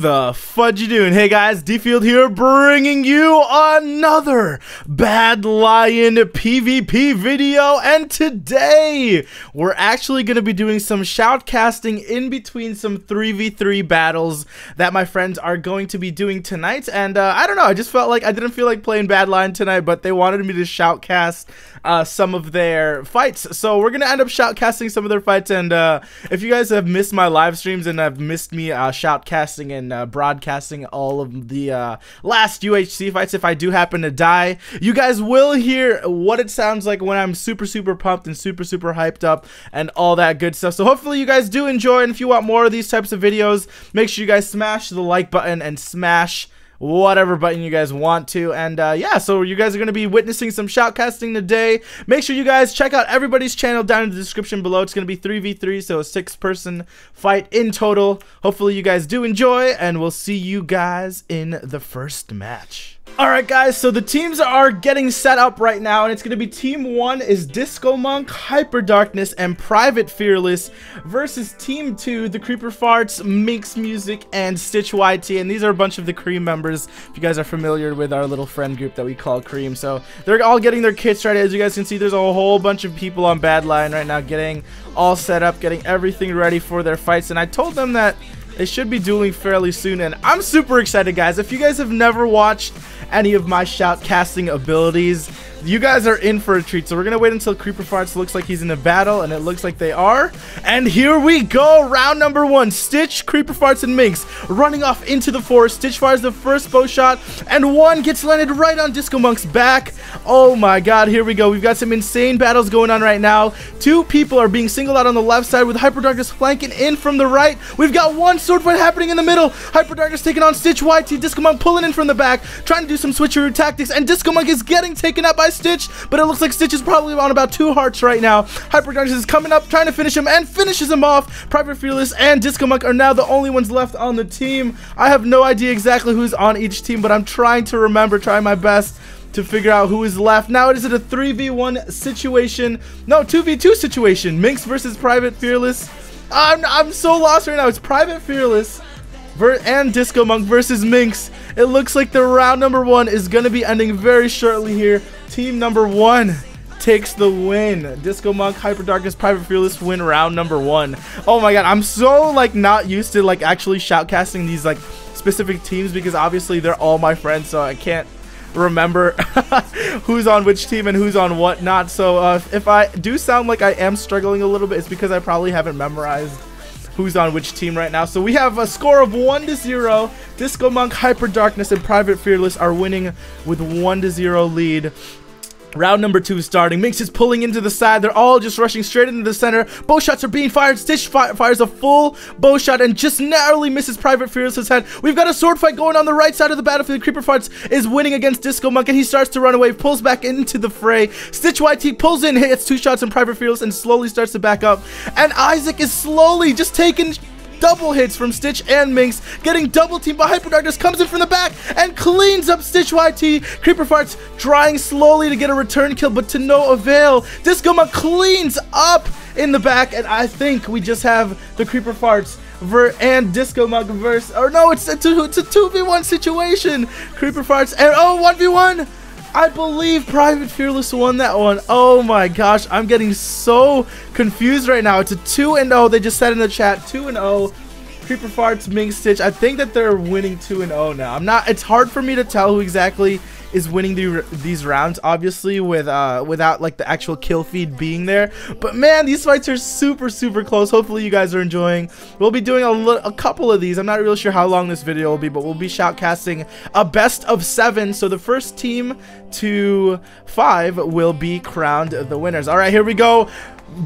the fudge you doing? Hey guys, DField here, bringing you another BadlionPvP video, and today we're actually going to be doing some shoutcasting in between some 3v3 battles that my friends are going to be doing tonight. And I don't know, I just felt like I didn't feel like playing Badlion tonight, but they wanted me to shoutcast some of their fights, so we're gonna end up shoutcasting some of their fights. And if you guys have missed my live streams and have missed me shoutcasting and broadcasting all of the last UHC fights, if I do happen to die, you guys will hear what it sounds like when I'm super pumped and super hyped up and all that good stuff. So hopefully you guys do enjoy, and if you want more of these types of videos, make sure you guys smash the like button and smash whatever button you guys want to. And yeah, so you guys are going to be witnessing some shoutcasting today. Make sure you guys check out everybody's channel down in the description below. It's going to be 3v3, so a 6-person fight in total. Hopefully you guys do enjoy, and we'll see you guys in the first match. Alright guys, so the teams are getting set up right now, and it's going to be Team 1 is Disco Monk, Hyper Darkness, and Private Fearless versus Team 2, the Creeper Farts, Minx Music, and Stitch YT. And these are a bunch of the Cream members, if you guys are familiar with our little friend group that we call Cream. So they're all getting their kits ready. As you guys can see, there's a whole bunch of people on Badlion right now getting all set up, getting everything ready for their fights. And I told them that they should be dueling fairly soon, and I'm super excited, guys. If you guys have never watched any of my shoutcasting abilities, you guys are in for a treat. So we're gonna wait until Creeper Farts looks like he's in a battle, and it looks like they are. And here we go, round number 1. Stitch, Creeper Farts, and Minx running off into the forest. Stitch fires the first bow shot, and one gets landed right on Disco Monk's back. Oh my god, here we go. We've got some insane battles going on right now. 2 people are being singled out on the left side with Hyper Darkness flanking in from the right. We've got one sword fight happening in the middle. Hyper Darkness taking on Stitch YT. Disco Monk pulling in from the back, trying to do some switcheroo tactics, and Disco Monk is getting taken out by Stitch, but it looks like Stitch is probably on about 2 hearts right now. Hyper Darkness is coming up, trying to finish him, and finishes him off. Private Fearless and Disco Monk are now the only ones left on the team. I have no idea exactly who's on each team, but I'm trying to remember, trying my best to figure out who is left. Now, is it a 3v1 situation? No, 2v2 situation. Minx versus Private Fearless. I'm so lost right now. It's Private Fearless and Disco Monk versus Minx. It looks like the round number 1 is going to be ending very shortly here. Team number 1 takes the win. Disco Monk, Hyper Darkness, Private Fearless win round number 1. Oh my god, I'm so like not used to like actually shoutcasting these like specific teams, because obviously they're all my friends, so I can't remember who's on which team and who's on what not. So if I do sound like I am struggling a little bit, it's because I probably haven't memorized who's on which team right now. So we have a score of 1-0. Disco Monk, Hyper Darkness, and Private Fearless are winning with 1-0 lead. Round number 2 is starting. Minx is pulling into the side. They're all just rushing straight into the center. Bow shots are being fired. Stitch fires a full bow shot and just narrowly misses Private Fearless's head. We've got a sword fight going on the right side of the battlefield. Creeper Farts is winning against Disco Monk, and he starts to run away, pulls back into the fray. Stitch YT pulls in, hits 2 shots on Private Fearless, and slowly starts to back up. And Isaac is slowly just taking double hits from Stitch and Minx, getting double teamed by Hyper Darkness, comes in from the back and cleans up Stitch YT. Creeper Farts trying slowly to get a return kill, but to no avail. Disco Monk cleans up in the back, and I think we just have the Creeper Farts and Disco Monk versus, or no, it's a 2v1 situation. Creeper Farts and 1v1. I believe Private Fearless won that one. Oh my gosh, I'm getting so confused right now. It's a 2-0. They just said in the chat 2-0. Creeper Farts, Minx, Stitch. I think that they're winning 2-0 now. It's hard for me to tell who exactly is winning these rounds, obviously, without like the actual kill feed being there. But man, these fights are super close. Hopefully you guys are enjoying. We'll be doing a couple of these. I'm not really sure how long this video will be, but we'll be shoutcasting a best of 7. So the first team to 5 will be crowned the winners. All right, here we go.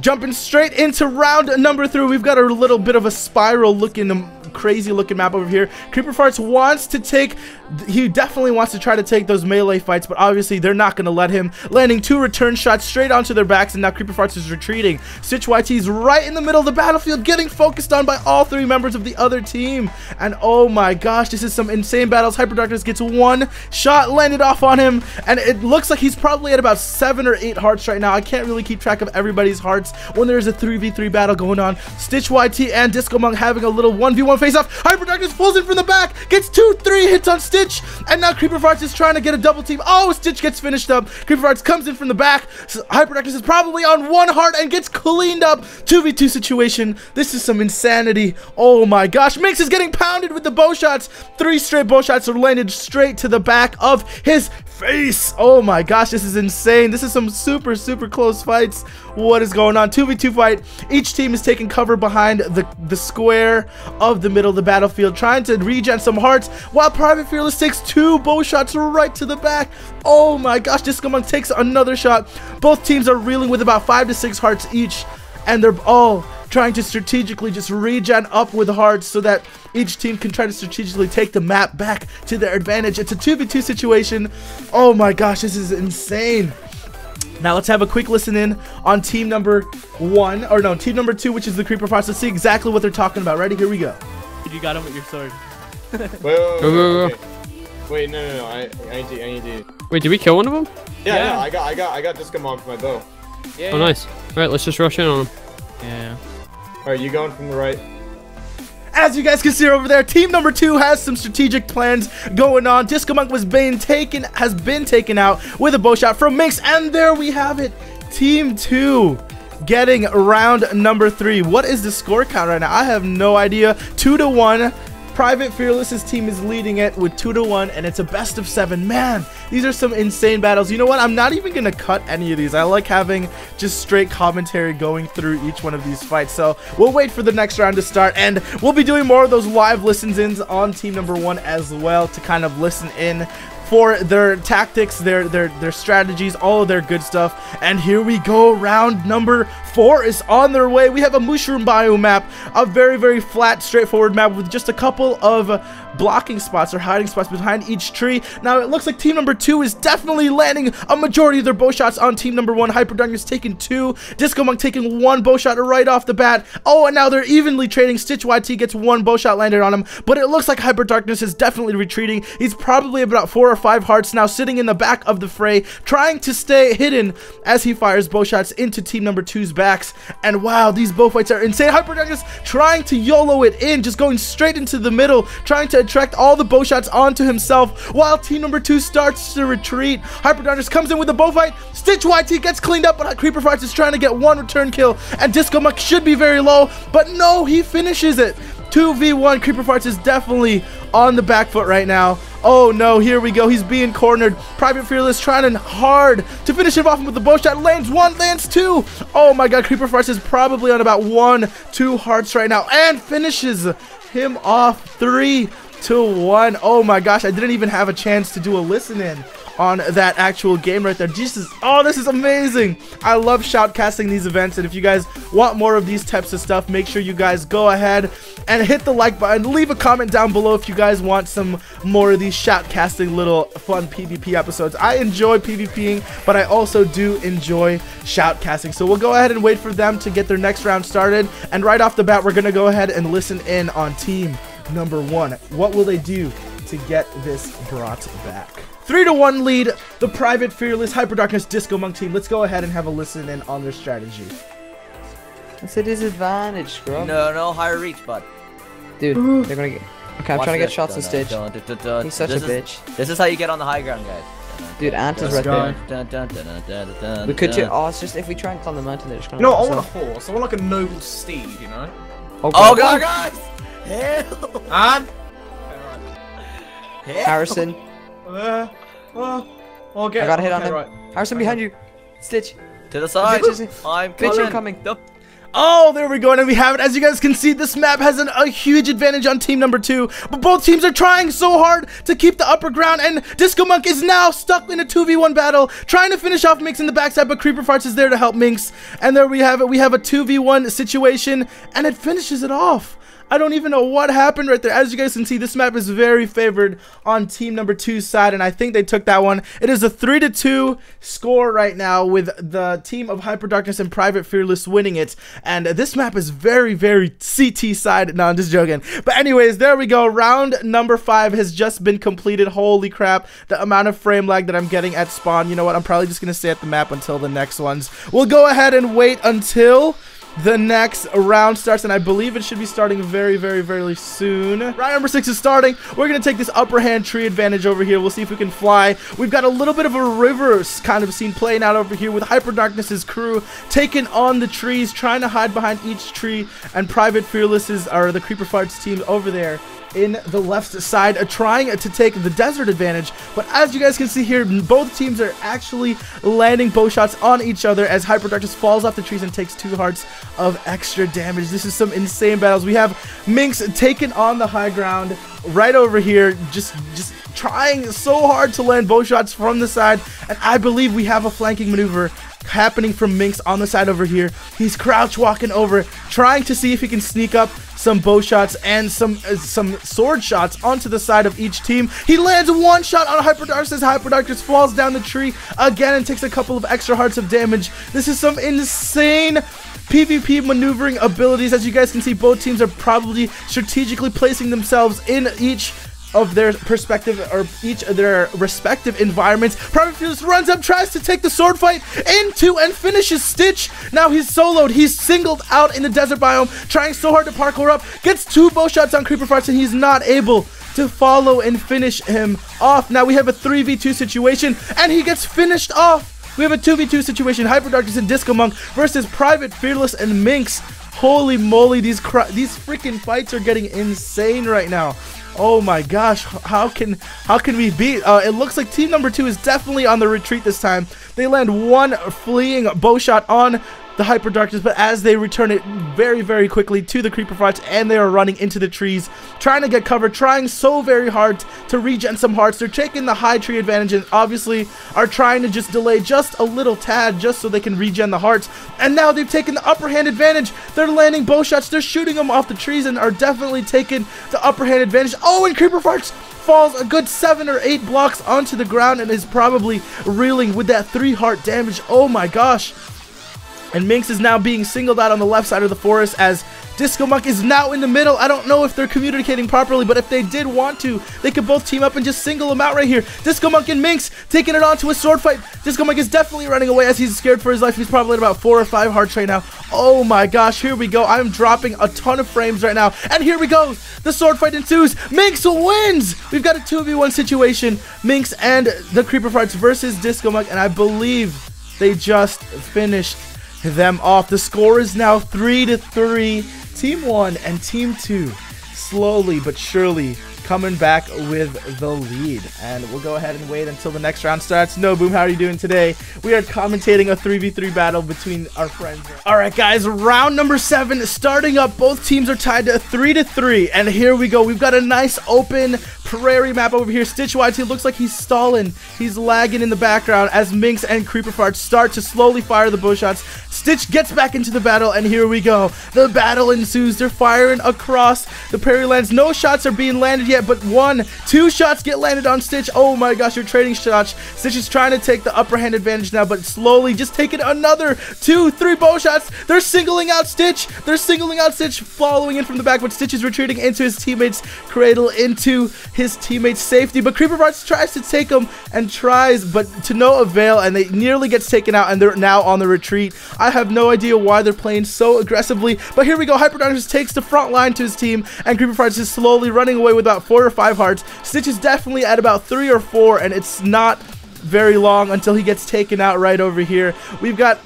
Jumping straight into round number 3. We've got a little bit of a spiral looking, crazy looking map over here. Creeper Farts wants to take, he definitely wants to try to take those melee fights, but obviously they're not going to let him, landing 2 return shots straight onto their backs, and now Creeper Farts is retreating. Stitch YT is right in the middle of the battlefield, getting focused on by all 3 members of the other team. And oh my gosh, this is some insane battles. Hyper Darkness gets 1 shot landed off on him, and it looks like he's probably at about 7 or 8 hearts right now. I can't really keep track of everybody's hearts hearts when there's a 3v3 battle going on. Stitch YT and Disco Monk having a little 1v1 face-off. Hyper Darkness pulls in from the back, gets 2-3 hits on Stitch, and now Creeper Farts is trying to get a double team. Oh, Stitch gets finished up. Creeper Farts comes in from the back. So Hyper Darkness is probably on 1 heart and gets cleaned up. 2v2 situation. This is some insanity. Oh my gosh. Minx is getting pounded with the bow shots. 3 straight bow shots are landed straight to the back of his face. Oh my gosh, this is insane. This is some super close fights. What is going on? 2v2 fight. Each team is taking cover behind the square of the middle of the battlefield, trying to regen some hearts, while Private Fearless takes 2 bow shots right to the back. Oh my gosh, Disco Monk takes another shot. Both teams are reeling with about 5 to 6 hearts each, and they're all trying to strategically just regen up with hearts so that each team can try to strategically take the map back to their advantage. It's a 2v2 situation. Oh my gosh, this is insane. Now let's have a quick listen in on team number 1, or no, team number 2, which is the Creeper Farts. Let's see exactly what they're talking about. Ready? Here we go. You got him with your sword. Wait, okay. Wait, no, I need to. Wait, did we kill one of them? Yeah. I got Disco Monk with my bow. Yeah. Oh, nice. All right, let's just rush in on them. Yeah. All right, you going from the right? As you guys can see over there, team number 2 has some strategic plans going on. Disco Monk has been taken out with a bow shot from Minx, and there we have it. Team 2 getting round number 3. What is the score count right now? I have no idea. 2-1. Private Fearless's team is leading it with 2-1, and it's a best of 7. Man, these are some insane battles. You know what? I'm not even gonna cut any of these. I like having just straight commentary going through each one of these fights. So we'll wait for the next round to start, and we'll be doing more of those live listens-ins on team number 1 as well, to kind of listen in for their tactics, their strategies, all of their good stuff. And here we go. Round number 4 is on their way. We have a mushroom biome map, a very flat, straightforward map with just a couple of blocking spots or hiding spots behind each tree. Now it looks like team number 2 is definitely landing a majority of their bow shots on team number 1. Hyper Darkness taking 2, Disco Monk taking 1 bow shot right off the bat. Oh, and now they're evenly trading. Stitch YT gets 1 bow shot landed on him, but it looks like Hyper Darkness is definitely retreating. He's probably about 4 or 5 hearts now, sitting in the back of the fray, trying to stay hidden as he fires bow shots into team number 2's backs. And wow, these bow fights are insane. Hyper Darkness trying to YOLO it in, just going straight into the middle, trying to attract all the bow shots onto himself, while team number 2 starts to retreat. Hyper Darkness comes in with a bow fight. Stitch YT gets cleaned up, but Creeper Farts is trying to get 1 return kill, and Disco Monk should be very low, but no, he finishes it. 2v1. Creeper Farts is definitely on the back foot right now. Oh no, here we go. He's being cornered. Private Fearless trying hard to finish him off with the bow shot. Lands 1, lands 2. Oh my god, Creeper Farts is probably on about 1-2 hearts right now, and finishes him off 3-1. Oh my gosh, I didn't even have a chance to do a listen in on that actual game right there. Jesus, oh, this is amazing. I love shoutcasting these events, and if you guys want more of these types of stuff, make sure you guys go ahead and hit the like button. Leave a comment down below if you guys want some more of these shoutcasting little fun PvP episodes. I enjoy PvPing, but I also do enjoy shoutcasting. So we'll go ahead and wait for them to get their next round started, and right off the bat, we're gonna go ahead and listen in on team number 1. What will they do to get this brought back? 3-1 lead, the Private Fearless, Hyper Darkness, Disco Monk team. Let's go ahead and have a listen in on their strategy. That's a disadvantage, scrub. No higher reach, bud. Dude, they're gonna get. Okay, I'm Watch trying to get this. shots on Stitch. He's such a bitch. This is how you get on the high ground, guys. Dude, Ant is right there. We could. Oh, it's just if we try and climb the mountain, they're just gonna. No, I want a horse. I want like a noble steed, you know. Oh god, guys! Hell! And Harrison. I'll get. I got a hit on him. Right. Harrison behind you. Stitch. To the side. I'm coming. Oh, there we go, and we have it. As you guys can see, this map has a huge advantage on team number 2, but both teams are trying so hard to keep the upper ground, and Disco Monk is now stuck in a 2v1 battle, trying to finish off Minx in the backside, but Creeper Farts is there to help Minx, and there we have it. We have a 2v1 situation, and it finishes it off. I don't even know what happened right there. As you guys can see, this map is very favored on team number 2's side, and I think they took that one. It is a 3-2 score right now with the team of Hyper Darkness and Private Fearless winning it. And this map is very, very CT side. No, I'm just joking. But anyways, there we go. Round number 5 has just been completed. Holy crap. The amount of frame lag that I'm getting at spawn. You know what? I'm probably just going to stay at the map until the next ones. We'll go ahead and wait until the next round starts, and I believe it should be starting very, very, very soon. Round number 6 is starting. We're going to take this upper hand tree advantage over here. We'll see if we can fly. We've got a little bit of a reverse kind of scene playing out over here with Hyper Darkness's crew taking on the trees, trying to hide behind each tree, and Private Fearless's, or the Creeper Farts team over there in the left side, trying to take the desert advantage. But as you guys can see here, both teams are actually landing bow shots on each other as Hyper Darkness falls off the trees and takes 2 hearts of extra damage. This is some insane battles. We have Minx taking on the high ground right over here, just trying so hard to land bow shots from the side, and I believe we have a flanking maneuver happening from Minx on the side over here. He's crouch walking over, trying to see if he can sneak up some bow shots and some sword shots onto the side of each team. He lands 1 shot on Hyper Darkness. Hyper Darkness falls down the tree again and takes a couple of extra hearts of damage. This is some insane PvP maneuvering abilities. As you guys can see, both teams are probably strategically placing themselves in each of their perspective, or each of their respective environments. Private Fearless runs up, tries to take the sword fight into and finishes Stitch. Now he's soloed. He's singled out in the desert biome, trying so hard to parkour up. Gets 2 bow shots on Creeper Farts, and he's not able to follow and finish him off. Now we have a 3v2 situation, and he gets finished off. We have a 2v2 situation. Hyper Darkness and Disco Monk versus Private Fearless and Minx. Holy moly, these freaking fights are getting insane right now. Oh my gosh, how can we beat? It looks like team number 2 is definitely on the retreat this time. They land 1 fleeing bow shot on the Hyper Darkness, but as they return it very, very quickly to the Creeper Farts, and they are running into the trees, trying to get cover, trying so very hard to regen some hearts. They're taking the high tree advantage and obviously are trying to just delay just a little tad just so they can regen the hearts. And now they've taken the upper hand advantage. They're landing bow shots. They're shooting them off the trees and are definitely taking the upper hand advantage. Oh, and Creeper Farts falls a good 7 or 8 blocks onto the ground and is probably reeling with that 3 heart damage. Oh my gosh. And Minx is now being singled out on the left side of the forest as Disco Monk is now in the middle. I don't know if they're communicating properly, but if they did want to, they could both team up and just single him out right here. Disco Monk and Minx taking it on to a sword fight. Disco Monk is definitely running away as he's scared for his life. He's probably at about 4 or 5 hearts right now. Oh my gosh, here we go. I'm dropping a ton of frames right now. And here we go. The sword fight ensues. Minx wins. We've got a 2v1 situation. Minx and the Creeper Farts versus Disco Monk, and I believe they just finished them off. The score is now 3-3. Team 1 and Team 2 slowly but surely coming back with the lead, and we'll go ahead and wait until the next round starts. No Boom, how are you doing today? We are commentating a 3v3 battle between our friends. All right guys, round number 7 starting up. Both teams are tied to 3-3, and here we go. We've got a nice open prairie map over here. Stitch YT looks like he's stalling. He's lagging in the background as Minx and Creeper Farts start to slowly fire the bow shots. Stitch gets back into the battle, and here we go. The battle ensues. They're firing across the prairie lands. No shots are being landed yet, but 1, 2 shots get landed on Stitch. Oh my gosh, you're trading shots. Stitch is trying to take the upper hand advantage now, but slowly just taking another 2, 3 bow shots. They're singling out Stitch. They're singling out Stitch, following in from the back, but Stitch is retreating into his teammate's cradle, into his teammate's safety. But Creeper Farts tries to take him and tries, but to no avail, and they nearly gets taken out, and they're now on the retreat. I have no idea why they're playing so aggressively, but here we go. Hyper Darkness takes the front line to his team, and Creeper Farts is slowly running away with about 4 or 5 hearts. Stitch is definitely at about 3 or 4, and it's not very long until he gets taken out right over here. We've got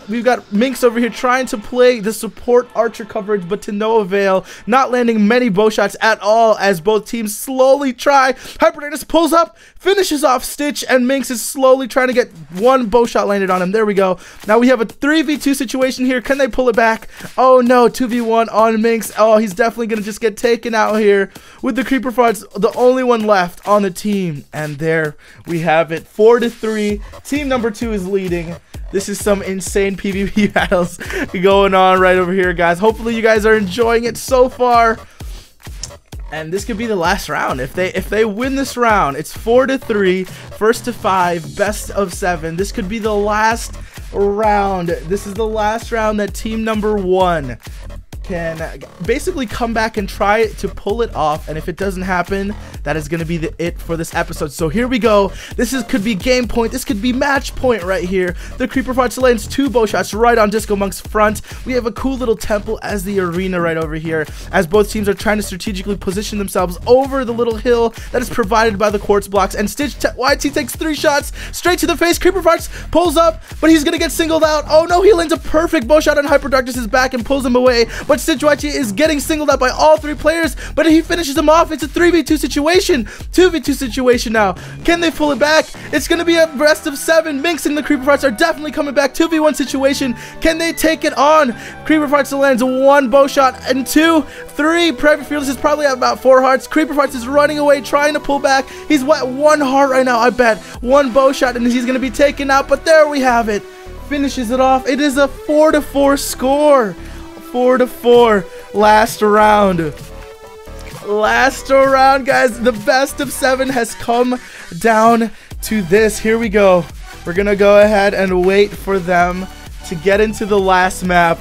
Minx over here trying to play the support archer coverage, but to no avail, not landing many bow shots at all as both teams slowly try. Hyper Darkness pulls up, finishes off Stitch, and Minx is slowly trying to get 1 bow shot landed on him. There we go. Now we have a 3v2 situation here. Can they pull it back? Oh no, 2v1 on Minx. Oh, he's definitely gonna just get taken out here with the Creeper Farts, the only one left on the team. And there we have it, 4-3. Team number 2 is leading. This is some insane PvP battles going on right over here, guys. Hopefully you guys are enjoying it so far. And this could be the last round. If they win this round, it's 4-3, first to 5, best of 7. This could be the last round. This is the last round that team number 1 can basically come back and try to pull it off, and if it doesn't happen, that is going to be it for this episode. So here we go. Could be game point. This could be match point right here. The Creeper Farts lands 2 bow shots right on Disco Monk's front. We have a cool little temple as the arena right over here, as both teams are trying to strategically position themselves over the little hill that is provided by the quartz blocks. And Stitch YT takes 3 shots straight to the face. Creeper Farts pulls up, but he's gonna get singled out. Oh no, he lands a perfect bow shot on Hyper Darkness's back and pulls him away. But Stitch YT is getting singled out by all 3 players, but he finishes him off. It's a 3v2 situation. 2v2 situation now. Can they pull it back? It's going to be a best of 7. Minx and the Creeper Farts are definitely coming back. 2v1 situation. Can they take it on? Creeper Farts lands 1 bow shot and 2, 3. Private Fearless is probably at about 4 hearts. Creeper Farts is running away, trying to pull back. He's at 1 heart right now, I bet. 1 bow shot and he's going to be taken out, but there we have it. Finishes it off. It is a 4-4 score. 4-4. Last round. Last round, guys. The best of 7 has come down to this. Here we go. We're gonna go ahead and wait for them to get into the last map.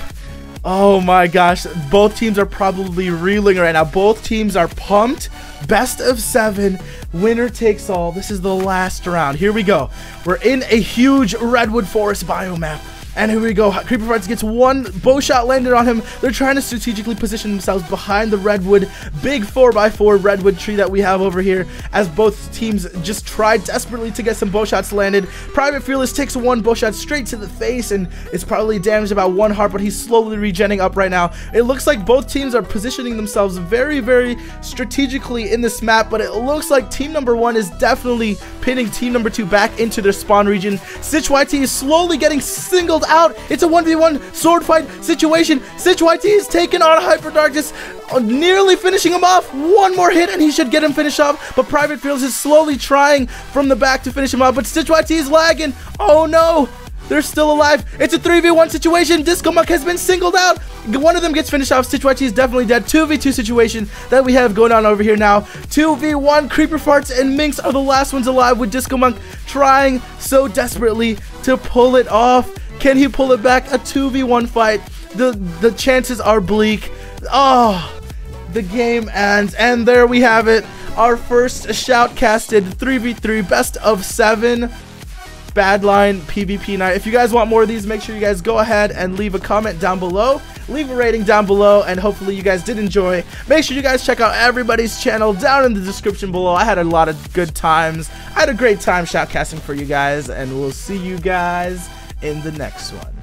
Oh my gosh, both teams are probably reeling right now. Both teams are pumped. Best of 7, winner takes all. This is the last round. Here we go. We're in a huge redwood forest biomap. And here we go. Creeper Farts gets 1 bow shot landed on him. They're trying to strategically position themselves behind the redwood, big 4x4 redwood tree that we have over here, as both teams just tried desperately to get some bow shots landed. Private Fearless takes 1 bow shot straight to the face, and it's probably damaged about 1 heart, but he's slowly regenning up right now. It looks like both teams are positioning themselves very, very strategically in this map, but it looks like team number 1 is definitely pinning team number 2 back into their spawn region. Stitch YT is slowly getting singled out. It's a 1v1 sword fight situation. Stitch YT is taking on Hyper Darkness, nearly finishing him off. 1 more hit and he should get him finished off, but Private Fearless is slowly trying from the back to finish him off, but Stitch YT is lagging. Oh no, they're still alive. It's a 3v1 situation. Disco Monk has been singled out. One of them gets finished off. Stitch YT is definitely dead. 2v2 situation that we have going on over here now. 2v1. Creeper Farts and Minx are the last ones alive, with Disco Monk trying so desperately to pull it off. Can he pull it back? A 2v1 fight. The chances are bleak. Oh, the game ends. And there we have it. Our first shoutcasted 3v3 best of 7 BadlionPvP night. If you guys want more of these, make sure you guys go ahead and leave a comment down below. Leave a rating down below, and hopefully you guys did enjoy. Make sure you guys check out everybody's channel down in the description below. I had a lot of good times. I had a great time shoutcasting for you guys, and we'll see you guys in the next one.